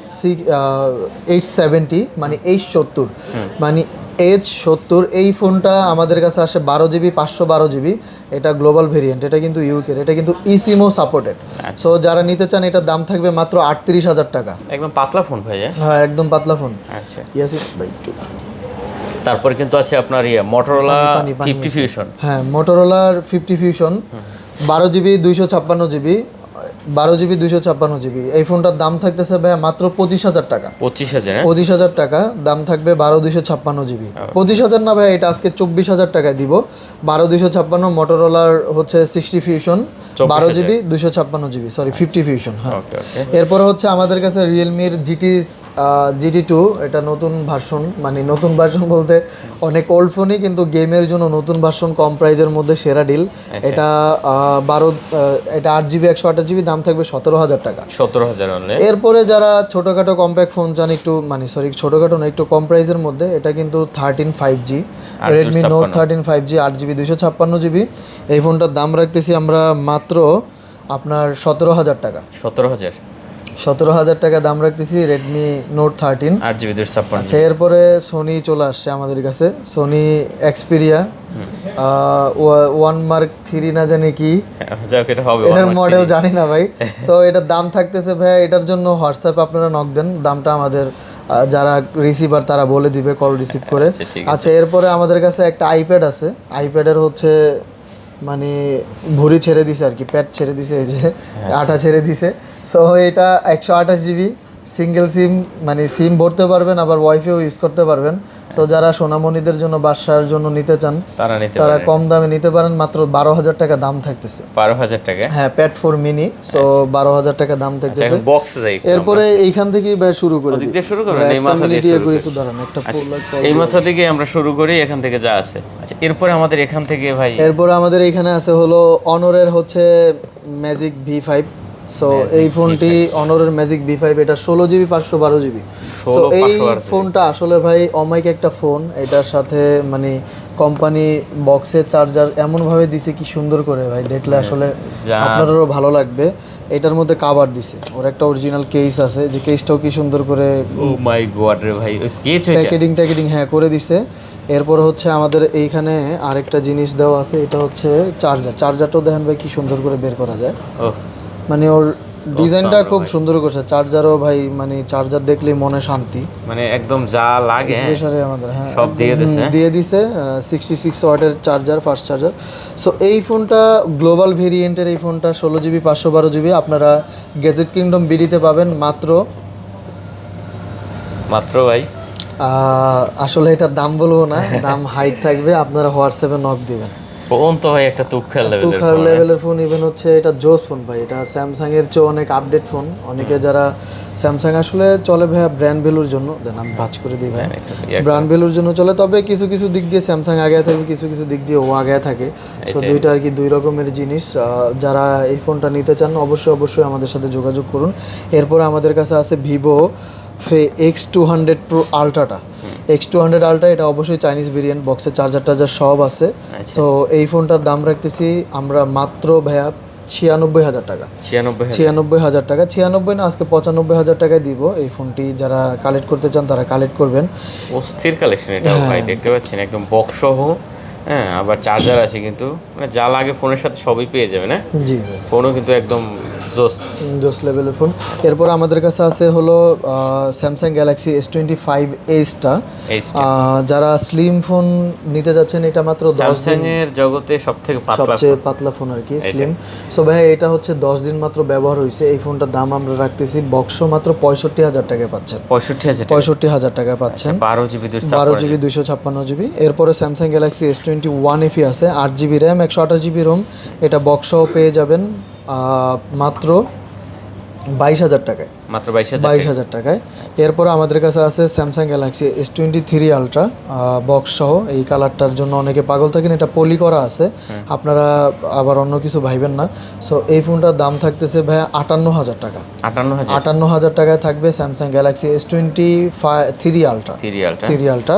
H70 মানে H70 মানে H70। এই ফোনটা আমাদের কাছে আসে 12GB 512GB। এটা গ্লোবাল ভেরিয়েন্ট, এটা কিন্তু ইউকের, এটা কিন্তু eSIM সাপোর্টেড। সো যারা নিতে চান এটার দাম থাকবে মাত্র 38000 টাকা। একদম পাতলা ফোন ভাই। হ্যাঁ একদম পাতলা ফোন। আচ্ছা ইয়াসিন ভাই তারপর কিন্তু আছে আপনার মোটোরোলা 50 ফিউশন। হ্যাঁ মোটোরোলার 50 fusion 12GB 256GB 12GB 256GB। এই ফোনটার দাম থাকতেছে ভাই মাত্র 25000 টাকা। 25000 টাকা দাম থাকবে 12256GB। 25000 না ভাই, এটা আজকে 24000 টাকায় দিব। 12256 মোটোরোলার হচ্ছে 60 fusion 12GB 256GB, sorry 50 fusion. হ্যাঁ এরপর হচ্ছে আমাদের কাছে রিয়েলমির GT2, এটা নতুন ভার্সন, মানে নতুন ভার্সন বলতে অনেক ওল্ড ফোনই, কিন্তু গেমের জন্য নতুন ভার্সন কম প্রাইজের মধ্যে সেরা ডিল। এটা 8GB 128GB, দাম থাকবে 17000 টাকা। 17000 এরপরে যারা ছোটোখাটো কম্প্যাক্ট ফোন চান একটু, মানে সরি ছোটোখাটো না একটু কম প্রাইসের মধ্যে, এটা কিন্তু 13 5G Redmi Note 13 5G 8GB 256GB। এই ফোনটার দাম রাখতেছি আমরা মাত্র আপনার 17000 টাকা। 17000 টাকা দাম রাখতেছি Redmi Note 13 8GB 256। আচ্ছা এরপরে সোনি চলে আসছে আমাদের কাছে, সোনি Xperia 1 Mark 3 না জানি কি, এটার মডেল জানি না ভাই। সো এটার দাম থাকতেছে ভাই, এটার জন্য হোয়াটসঅ্যাপে আপনারা নক দেন, দামটা আমাদের যারা রিসিভার তারা বলে দিবে কল রিসিভ করে। আচ্ছা এরপরে আমাদের কাছে একটা আইপ্যাড আছে, আইপ্যাডের হচ্ছে মানে ভুঁড়ি ছেড়ে দিছে আর কি, প্যাড ছেড়ে দিছে, এই যে আঠা ছেড়ে দিছে। সো এটা 128GB সিঙ্গেল সিম, মানে সিম ভরতে পারবেন, আবার ওয়াইফাইও ইউজ করতে পারবেন। সো যারা সোনামণিদের জন্য বাসার জন্য নিতে চান তারা কম দামে নিতে পারেন, মাত্র 12000 টাকা দাম থাকতেছে। 12000 টাকা, হ্যাঁ প্যাড 4 মিনি। সো 12000 টাকা দাম থাকতেছে। এরপরে এইখান থেকেই শুরু করে দিই, এই মাথা দিয়ে করি তো দাঁড়ান একটা এই মাথা থেকে আমরা শুরু করি, এখান থেকে যা আছে। আচ্ছা এরপরে আমাদের এখান থেকে ভাই, এরপরে আমাদের এখানে আছে হলো অনরের হচ্ছে ম্যাজিক V5 সো এই ফোনটি অনরের ম্যাজিক V5, এটা 16GB 512GB। সো এই ফোনটা আসলে ভাই অমাইক একটা ফোন, এটার সাথে মানে কোম্পানি বক্সের চার্জার এমনভাবে দিছে কি সুন্দর করে ভাই, দেখলে আসলে আপনাদেরও ভালো লাগবে। এটার মধ্যে কভার দিছে, ওর একটা অরিজিনাল কেস আছে, যে কেসটাও কি সুন্দর করে ও মাই গড রে ভাই, কেস প্যাকেটিং হ্যাঁ করে দিছে। এরপর হচ্ছে আমাদের এইখানে আরেকটা জিনিস দেওয়া আছে, এটা হচ্ছে চার্জারটাও দেখেন ভাই কি সুন্দর করে বের করা যায়। মানে ওর ডিজাইনটা খুব সুন্দর করছে। চার্জারও ভাই মানে চার্জার দেখলেই মনে শান্তি, মানে একদম যা লাগে স্পেশালি আমাদের হ্যাঁ সব দিয়ে দিছে। 66 ওয়াটের চার্জার, ফাস্ট চার্জার। সো এই ফোনটা গ্লোবাল ভেরিয়েন্টের, এই ফোনটা 16GB 512GB আপনারা গ্যাজেট কিংডম বিডিতে পাবেন মাত্র ভাই আসলে এটার দাম বলবো না, দাম হাইট থাকবে, আপনারা হোয়াটসঅ্যাপে নক দিবেন। ফোন তো ভাই একটা তুখার লেভেলের ফোন, ইভেন হচ্ছে এটা জোস ফোন ভাই, এটা স্যামসাং এর চেয়ে অনেক আপডেট ফোন। অনেকে যারা স্যামসাং আসলে চলে ভাই ব্র্যান্ড ভ্যালুর জন্য, দেন আমি ভাজ করে দিই ভাই, ব্র্যান্ড ভ্যালুর জন্য চলে। তবে কিছু কিছু দিক দিয়ে স্যামসাং আগে থাকে, কিছু কিছু দিক দিয়ে ও আগে থাকে। সো দুইটা আর কি দুই রকমের জিনিস। যারা এই ফোনটা নিতে চান অবশ্যই আমাদের সাথে যোগাযোগ করুন। এরপর আমাদের কাছে আছে Vivo X200 Pro আলট্রাটা। X200 ultra এটা অবশ্যই চাইনিজ ভেরিয়েন্ট, বক্সে চার্জার সব আছে। সো এই ফোনটার দাম রাখতেছি আমরা মাত্র ভাইয়া 96,000 টাকা। 96,000 টাকা, 96 না আজকে 95,000 টাকায় দিব। এই ফোনটি যারা কালেক্ট করতে চান তারা কালেক্ট করবেন। অস্থির কালেকশন এটা ভাই, দেখতে পাচ্ছেন একদম বক্স সহ, হ্যাঁ আবার চার্জার আছে, কিন্তু মানে যা লাগে ফোনের সাথে সবই পেয়ে যাবে না। জি ফোনও কিন্তু একদম জোস লেভেলের ফোন। এরপর আমাদের কাছে আছে হলো স্যামসাং গ্যালাক্সি S25 Ace-টা। যারা স্লিম ফোন নিতে যাচ্ছেন, এটা মাত্র 10 দিনের জগতে সবচেয়ে পাতলা ফোন আর কি স্লিম। সো ভাই এটা হচ্ছে 10 দিন মাত্র ব্যবহার হয়েছে। এই ফোনটার দাম আমরা রাখতেছি বক্স মাত্র 65,000 টাকায় পাচ্ছেন। 65,000 টাকায় পাচ্ছেন, 12GB 256GB। এরপরে স্যামসাং গ্যালাক্সি S21 FE আছে, 8GB র্যাম 128GB রোম। এটা বক্সও পেয়ে যাবেন মাত্র 22,000 টাকায়, মাত্র 22,000 টাকায়। এরপরে আমাদের কাছে আছে Samsung Galaxy S23 ultra box সহ। এই কালারটার জন্য অনেকে পাগল থাকেন, এটা পলি করা আছে, আপনারা আবার অন্য কিছু ভাইবেন না। সো এই ফোনটার দাম থাকতেছে ভাই 58,000 টাকা। 58,000 টাকায় থাকবে স্যামসাং গ্যালাক্সি S23 আলট্রা।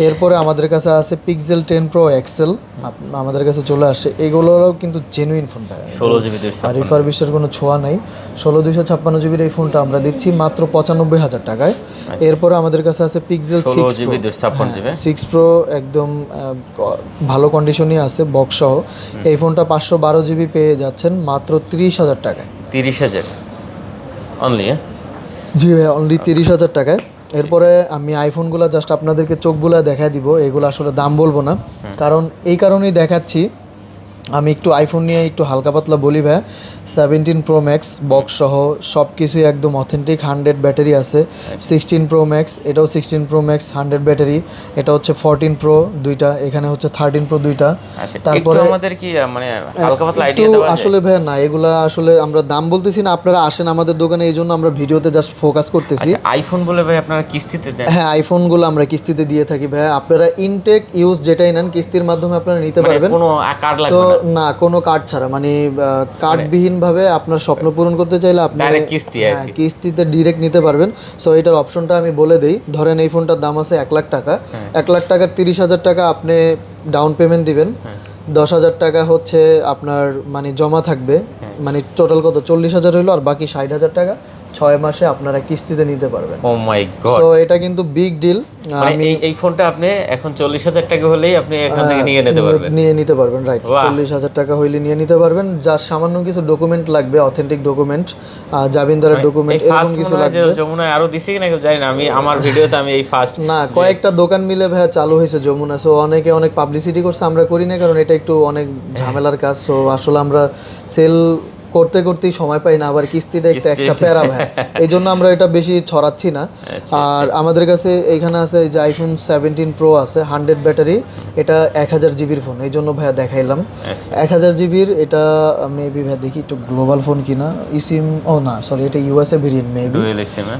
এরপরে আমাদের কাছে আছে পিক্সেল 10 Pro XL, আমাদের কাছে চলে আসছে। এগুলোও কিন্তু জেনুইন ফোন ভাই, 16GB আর রিফারবিশের কোনো ছোঁয়া নাই। 16/256GB এই ফোনটা আমরা দিচ্ছি মাত্র 95,000 টাকায়। এরপরে আমাদের কাছে আছে পিক্সেল 6 Pro, একদম ভালো কন্ডিশনই আছে বক্স সহ। এই ফোনটা 512GB পেয়ে যাচ্ছেন মাত্র 30,000 টাকায়। 30,000 অনলি? জি ভাই, অনলি 30,000 টাকায়। এরপরে আমি আইফোনগুলো জাস্ট আপনাদেরকে চোখগুলো দেখা দিব, এগুলো আসলে দাম বলবো না, কারণ এই কারণেই দেখাচ্ছি আমি একটু আইফোন নিয়ে একটু হালকা পাতলা বলি ভাই। 17 Pro Max বক্স সহ সব কিছুই একদম অথেন্টিক, 100 ব্যাটারি আছে। 16 Pro Max, এটাও 16 Pro Max 100 ব্যাটারি। এটা হচ্ছে 14 Pro দুইটা, এখানে হচ্ছে 13 Pro দুইটা। তারপরে আমাদের কি মানে হালকা পাতলা আইডিয়া দেওয়া যায়? আসলে ভাই না, এগুলা আসলে আমরা দাম বলতেছি না, আপনারা আসেন আমাদের দোকানে, এই জন্য আমরা ভিডিওতে জাস্ট ফোকাস করতেছি। আইফোন বলে ভাই আপনারা কিস্তিতে দেন? হ্যাঁ, আইফোনগুলো আমরা কিস্তিতে দিয়ে থাকি ভাই। আপনারা ইনটেক ইউজ যেটাই নেন কিস্তির মাধ্যমে আপনারা নিতে পারবেন, কোনো কার্ড লাগবে না, কোনো কার্ড ছাড়া, মানে কার্ডবিহীন ভাবে আপনার স্বপ্ন পূরণ করতে চাইলে আপনি কিস্তিতে ডিরেক্ট নিতে পারবেন। সো এটার অপশনটা আমি বলে দেই। ধরেন এই ফোনটার দাম আছে 1 লাখ টাকা, 1 লাখ টাকার 30,000 টাকা আপনি ডাউন পেমেন্ট দিবেন, 10,000 টাকা হচ্ছে আপনার মানে জমা থাকবে, মানে টোটাল কত 40,000 হইলো, আর বাকি 60,000 টাকা 6 মাসে আপনারা কিস্তিতে নিতে পারবেন। ও মাই গড, সো এটা কিন্তু বিগ ডিল। আমি এই ফোনটা আপনি এখন 40,000 টাকা হলেই আপনি এখান থেকে নিয়ে নিতে পারবেন, রাইট। 40,000 টাকা হইলে নিয়ে নিতে পারবেন। যার সামান্য কিছু ডকুমেন্ট লাগবে, অথেন্টিক ডকুমেন্ট, জামিনদারের ডকুমেন্ট, এরকম কিছু লাগবে। যমুনায় আরো দিছি কিনা কেউ জানি না, আমি আমার ভিডিওতে আমি এই ফার্স্ট না, কয়েকটা দোকান মিলে ভাই চালু হয়েছে যমুনা। সো অনেকে অনেক পাবলিসিটি করছে, আমরা করি না, কারণ এটা একটু অনেক ঝামেলার কাজ। সো আসলে আমরা সেল করতেই সময় পাই না, আবার কিস্তিটা একটা এক্সট্রা প্যারা ভাই, এই জন্য আমরা এটা বেশি ছড়াচ্ছি না। আর আমাদের কাছে এইখানে আছে যে আইফোন 17 Pro আছে, 100 ব্যাটারি, এটা 1000 জিবির ফোন, এই জন্য ভাইয়া দেখাইলাম 1000 জিবির। এটা মেবি ভাই দেখি একটু গ্লোবাল ফোন কিনা, ইসিম, ও না সরি, এটা ইউএসএ ভেরিয়েন্ট মেবি,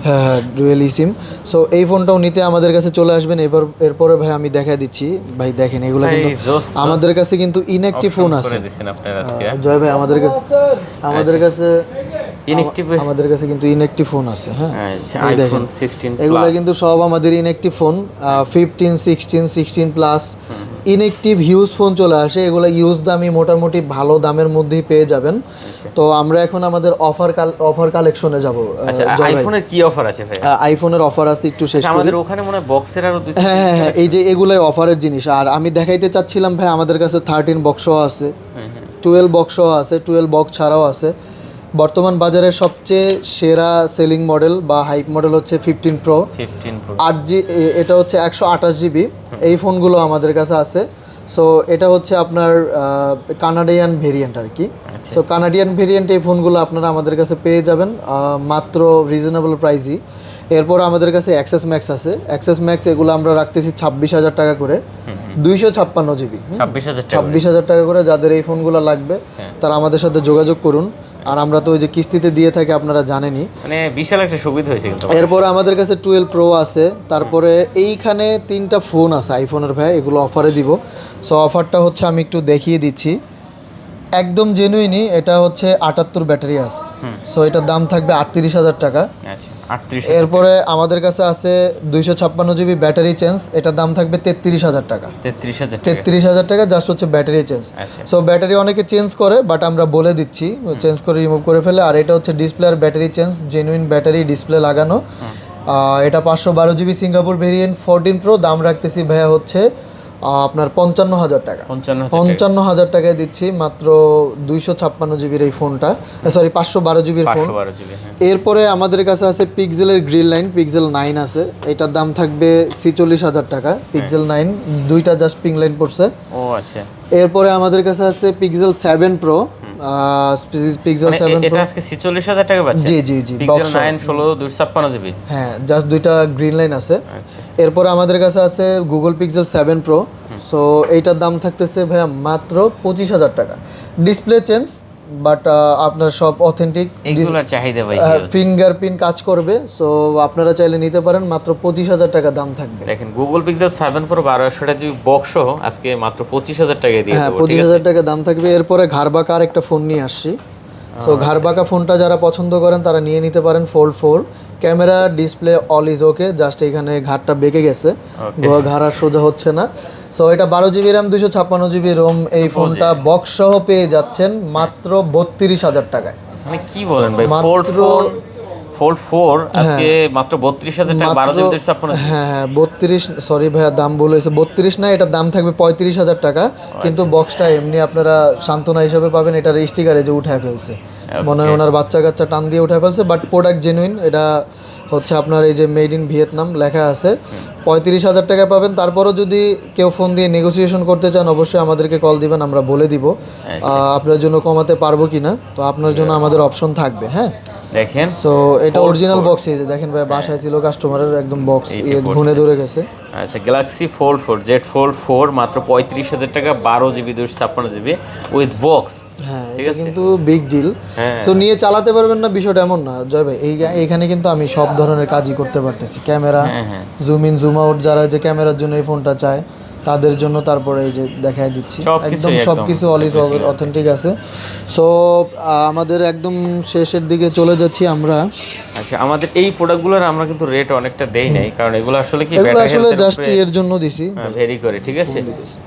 হ্যাঁ ডুয়েল ইসিম। সো এই ফোনটাও নিতে আমাদের কাছে চলে আসবেন। এরপরে ভাই আমি দেখাই দিচ্ছি ভাই, দেখেন এগুলো কিন্তু আমাদের কাছে কিন্তু ইনঅ্যাক্টিভ ফোন আছে। জয় ভাই, আমাদের কাছে ইনঅ্যাকটিভ আমাদের কাছে কিন্তু ইনঅ্যাকটিভ ফোন আছে। হ্যাঁ, আচ্ছা, এই আইফোন দেখেন 16 এগুলো কিন্তু সব আমাদের inactive phone. 15, 16, 16 plus inactive huge phone চলে আসে। এগুলো ইউজ দামি মোটামুটি ভালো দামের মধ্যেই পেয়ে যাবেন। তো আমরা এখন আমাদের অফার কালেকশনে যাব। আচ্ছা, আইফোনের কি অফার আছে ভাই? আইফোনের অফার আছে, একটু শেষ করি। আমাদের ওখানে মনে হয় বক্সের আরো দুই হ্যাঁ হ্যাঁ হ্যাঁ, এই যে এগুলাই অফারের জিনিস। আর আমি দেখাইতে চাচ্ছিলাম ভাই, আমাদের কাছে 13 বক্সও আছে, 12 বক্সও আছে, 12 বক্স ছাড়াও আছে। বর্তমান বাজারের সবচেয়ে সেরা সেলিং মডেল বা হাইপ মডেল হচ্ছে 15 প্রো 8G, এটা হচ্ছে 128 জিবি। এই ফোনগুলো আমাদের কাছে আছে। সো এটা হচ্ছে আপনার কানাডিয়ান ভেরিয়েন্ট আর কি। সো কানাডিয়ান ভেরিয়েন্ট এই ফোনগুলো আপনারা আমাদের কাছে পেয়ে যাবেন মাত্র রিজনেবল প্রাইসই। এরপর আমাদের কাছে অ্যাক্সেস ম্যাক্স আছে। অ্যাক্সেস ম্যাক্স এগুলো আমরা রাখতেছি 26,000 টাকা করে, 256 জিবি, 26,000 টাকা করে। যাদের এই ফোনগুলো লাগবে তারা আমাদের সাথে যোগাযোগ করুন। আর আমরা তো ওই যে কিস্তিতে দিয়ে থাকি, আপনারা জানেনই, মানে বিশাল একটা সুবিধা হয়েছে কিন্তু। এরপরে আমাদের কাছে 12 প্রো আছে। তারপরে এইখানে 3টা ফোন আছে আইফোনের ভাই, এগুলো অফারে দিব। সো অফারটা হচ্ছে আমি একটু দেখিয়ে দিচ্ছি, একদম জেনুইনই। এটা হচ্ছে 78 ব্যাটারি আছে। সো এটার দাম থাকবে 38,000 টাকা। আচ্ছা, 38। এরপরে আমাদের কাছে আছে 256 জিবি ব্যাটারি চেঞ্জ, এটার দাম থাকবে 33,000 টাকা। 33,000 টাকা জাস্ট হচ্ছে ব্যাটারি চেঞ্জ। সো ব্যাটারি অনেকে চেঞ্জ করে, বাট আমরা বলে দিচ্ছি চেঞ্জ করে রিমুভ করে ফেলে। আর এটা হচ্ছে ডিসপ্লে আর battery change, genuine battery display লাগানো। এটা 512 জিবি সিঙ্গাপুর ভেরিয়েন্ট 14 প্রো, দাম রাখতেছি ভাইয়া হচ্ছে আপনার 55,000 টাকা। 55,000 টাকায় দিচ্ছি মাত্র 256 জিবির এই ফোনটা, সরি 512 জিবির ফোন। এরপরে আমাদের কাছে আছে পিক্সেলের গ্রিন লাইন, পিক্সেল 9 আছে, এটার দাম থাকবে 46,000 টাকা। পিক্সেল 9 দুইটা জাস্ট পিং লাইন পড়ছে। ও আচ্ছা। এরপরে আমাদের কাছে আছে পিক্সেল 7 প্রো, পিক্সেল 7 এটা আজকে 46,000 টাকা পাচ্ছে। জি জি জি, পিক্সেল 9 16 256 জিবি। হ্যাঁ, জাস্ট দুইটা গ্রিন লাইন আছে। আচ্ছা, এরপরে আমাদের কাছে আছে গুগল পিক্সেল 7 প্রো। সো এইটার দাম থাকতেছে ভাইয়া মাত্র 25,000 টাকা। ডিসপ্লে চেঞ্জ, বাট আপনার সব অথেন্টিক, এগুলোর চাহিদা ভাই, ফিঙ্গারপ্রিন্ট কাজ করবে। সো আপনারা চাইলে নিতে পারেন, মাত্র 25,000 টাকা দাম থাকবে। দেখেন Google pixel 7 pro 1200 GB box সহ আজকে মাত্র 25,000 টাকা দিয়ে হ্যাঁ, দেব। 25,000 টাকা দাম থাকবে। এরপরে ঘাড়বাঁকা আরেকটা ফোন নিয়ে আসছি। সো ঘাড়বাঁকা ফোনটা যারা পছন্দ করেন তারা নিয়ে নিতে পারেন। Fold 4, camera display all is okay, just এখানে ঘাটটা বেঁকে গেছে, ঘাড় আর সোজা হচ্ছে না। সো এটা 12 জিবি র্যাম 256 জিবি রোম। এই ফোনটা বক্স সহ পেয়ে যাচ্ছেন মাত্র 32,000 টাকায়। মানে কি বলেন ভাই, ফোল্ড 4 আজকে মাত্র 32,000 টাকা, 12 জিবি 256 জিবি। হ্যাঁ হ্যাঁ, 32, সরি ভাইয়া দাম ভুল হয়েছে, 32 না, এটার দাম থাকবে 35,000 টাকা। কিন্তু বক্সটা এমনি আপনারা সান্ত্বনা হিসেবে পাবেন, এটার স্টিকারে যে উঠায় ফেলছে, মনে হয় ওনার বাচ্চা কাচ্চা টান দিয়ে উঠায় ফেলছে। বাট প্রোডাক্ট জেনুইন, এটা হচ্ছে আপনার এই যে মেড ইন ভিয়েতনাম লেখা আছে। 35,000 টাকা পাবেন। তারপরও যদি কেউ ফোন দিয়ে নেগোসিয়েশন করতে চান অবশ্যই আমাদেরকে কল দিবেন, আমরা বলে দিব আপনার জন্য কমাতে পারবো কিনা। তো আপনার জন্য আমাদের অপশন থাকবে। হ্যাঁ, দেখেন। সো এটা অরিজিনাল বক্স, এই যে দেখেন ভাই, বাসায় ছিল কাস্টমারের, একদম বক্স ঘুনে ধরে গেছে। আচ্ছা, গ্যালাক্সি ফোল্ড 4 জেড ফোল্ড 4 মাত্র 35,000 টাকা, 12 জিবি 256 জিবি উইথ বক্স। হ্যাঁ, এটা কিন্তু বিগ ডিল। সো নিয়ে চালাতে পারবেন না বিষয়টা এমন না জয় ভাই, এইখানে কিন্তু আমি সব ধরনের কাজই করতে পারতেছি। Camera zoom in zoom out, যারা যে ক্যামেরার জন্য এই ফোনটা চায় তাদের জন্য। তারপরে এই যে দেখাই দিচ্ছি, একদম সবকিছু অল ইজ অথেন্টিক আছে। সো আমাদের একদম শেষের দিকে চলে যাচ্ছি আমরা। আচ্ছা, আমাদের এই প্রোডাক্টগুলোর আমরা কিন্তু রেট অনেকটা দেই নাই, কারণ এগুলো আসলে কি এগুলো আসলে জাস্ট এর জন্য দিছি, ভেরি করে, ঠিক আছে।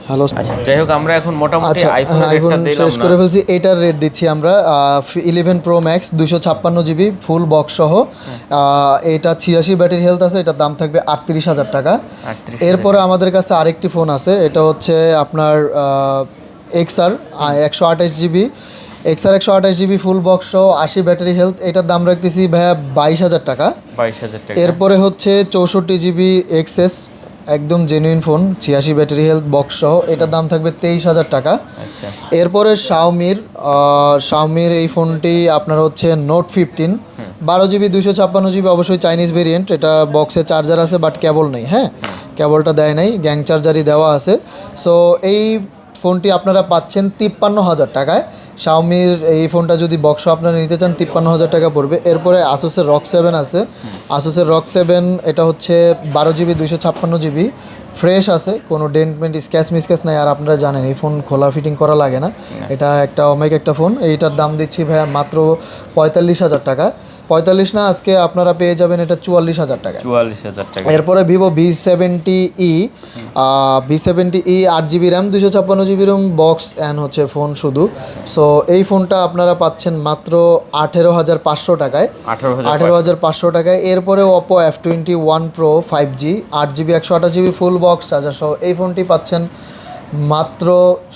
হ্যালো, আচ্ছা, যাই হোক আমরা এখন মোটামুটি আইফোনের রেটটা দিলাম শেষ করে ফেলছি। এটার রেট দিচ্ছি আমরা 11 pro max 256 GB full box সহ। এটা 86 ব্যাটারি হেলথ আছে, এটার দাম থাকবে 38,000 টাকা। এরপরে আমাদের কাছে আরেকটি ফোন আছে, এটা হচ্ছে আপনার XR 128 GB, XR 128 GB full box সহ 80 ব্যাটারি হেলথ, এটার দাম রাখতেছি ভাইয়া 22,000 টাকা। 22,000 টাকা। এরপরে হচ্ছে 64 জিবি XS, একদম genuine phone, 86 battery health box সহ, এটার দাম থাকবে 23,000 টাকা। এরপরে শাওমির এই ফোনটি আপনার হচ্ছে নোট 15 12 জিবি 256 জিবি, অবশ্যই চাইনিজ ভেরিয়েন্ট। এটা বক্সে চার্জার আছে বাট কেবল নেই। হ্যাঁ, কেবলটা দেয় নাই, গ্যাং চার্জারই দেওয়া আছে। সো এই ফোনটি আপনারা পাচ্ছেন 53,000 টাকায়। শাওমির এই ফোনটা যদি বক্স আপনারা নিতে চান 53,000 টাকা পড়বে। এরপরে আসুসের ROG 7 আছে, আসুসের ROG 7, এটা হচ্ছে 12 জিবি 256 জিবি ফ্রেশ আছে, কোনো ডেন্টমেন্ট স্ক্যাচ মিসক্যাচ নাই। আর আপনারা জানেন এই ফোন খোলা ফিটিং করা লাগে না, এটা একটা অমেক একটা ফোন। এইটার দাম দিচ্ছি ভাইয়া মাত্র 45,000 টাকা। 45 না, আজকে আপনারা পেয়ে যাবেন এটা 44,000 টাকা। 44,000 টাকা। এরপরে Vivo V70e, V70e 8GB RAM 256GB ROM box and হচ্ছে ফোন শুধু। সো এই ফোনটা আপনারা পাচ্ছেন মাত্র 18,500 টাকায়। 18,500 টাকায়। এরপরে Oppo F21 Pro 5G 8GB 128GB full box charger সহ এই ফোনটি পাচ্ছেন মাত্র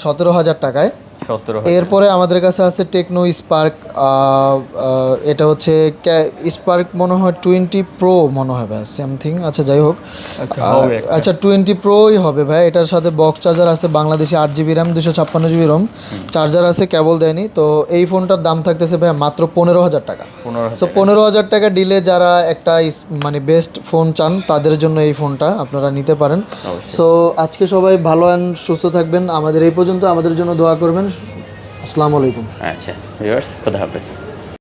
17,000 টাকায়। 17,000। এরপরে আমাদের কাছে আছে টেকনো স্পার্ক, এটা হচ্ছে স্পার্ক মনে হয় 20 প্রো মনে হয় ভাই, সামথিং। আচ্ছা যাই হোক, আচ্ছা 20 প্রোই হবে ভাই। এটার সাথে বক্স চার্জার আছে, বাংলাদেশে 8GB RAM 256GB Rome, charger আছে, কেবল দেয়নি। তো এই ফোনটার দাম থাকতেছে ভাই মাত্র 15,000 টাকা। সো 15,000 টাকা ডিলে যারা একটা মানে বেস্ট ফোন চান তাদের জন্য এই ফোনটা আপনারা নিতে পারেন। সো আজকে সবাই ভালো অ্যান্ড সুস্থ থাকবেন। আমাদের এই পর্যন্ত, আমাদের জন্য দোয়া করবেন। আসসালামু আলাইকুম। আচ্ছা ভিউয়ার্স, খোদা হাফেজ।